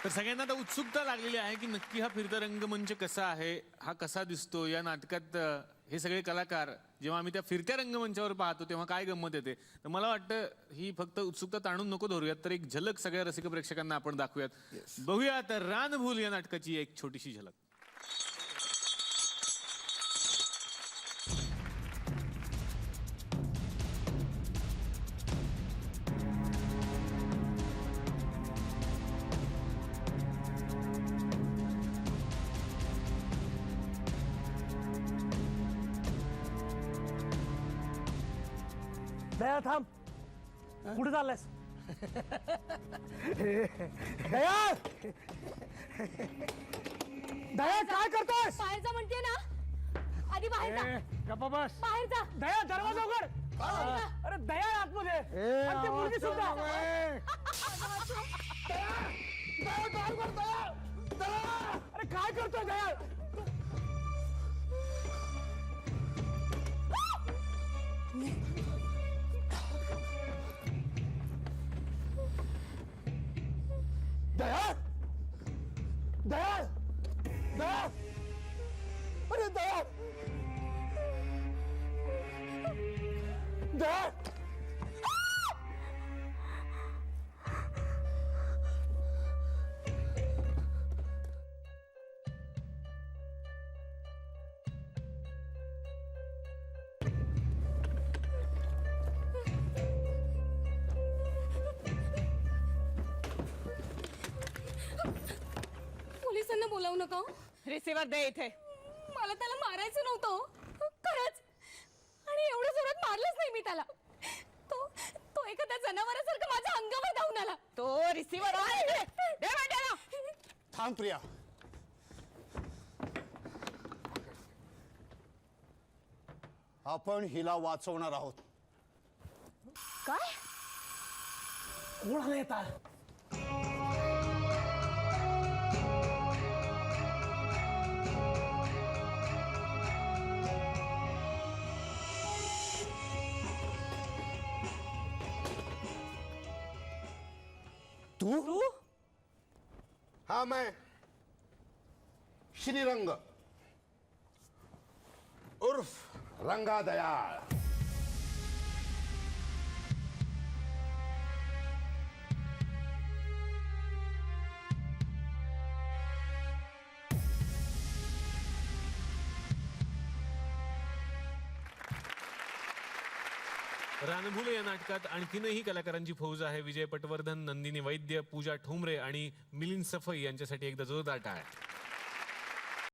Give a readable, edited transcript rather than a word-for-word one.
तर सगळ्यांना आता उत्सुकता लागलेली आहे की नक्की हा फिरता रंगमंच कसा आहे, हा कसा दिसतो. या नाटकात हे सगळे कलाकार जेव्हा आम्ही त्या फिरत्या रंगमंचावर पाहतो तेव्हा काय गंमत येते. तर मला वाटतं ही फक्त उत्सुकता ताणून नको धरूयात, तर एक झलक सगळ्या रसिक प्रेक्षकांना आपण दाखवूयात. बघूयात रानभूल या नाटकाची एक छोटीशी झलक. दया थांब. कुठे चाललायस? दया दया काय करतोयस? बाहेर जा म्हणते ना. आधी बाहेर जा. गप्पा बस. बाहेर जा. दया दरवाजा उघड. अरे दया आतमध्ये. आणि ती मुलगी सुद्धा. अरे काय करतोय दया? दया दया दया अरे दया दया पोलिसांना बोलावू नका. रिसिव्हर दे इथे. मला त्याला मारायचं नव्हतं खरंच. आणि एवढं जोरात मारलंच नाही मी त्याला. तो तो एखाद्या जनावरासारखं माझ्या अंगावर धावून आला. तो रिसिव्हर आहे. दे म्हणते ना. थांब प्रिया. आपण हिला वाचवणार आहोत. काय? कोणाला येतात? तू? हाँ मैं श्रीरंग उर्फ रंगा दयाळ. रानभूल या नाटकात आणखीनही कलाकारांची फौज आहे. विजय पटवर्धन, नंदिनी वैद्य, पूजा ठोंबरे आणि मिलिंद सफई यांच्यासाठी एकदा जोरदार टाळ्या.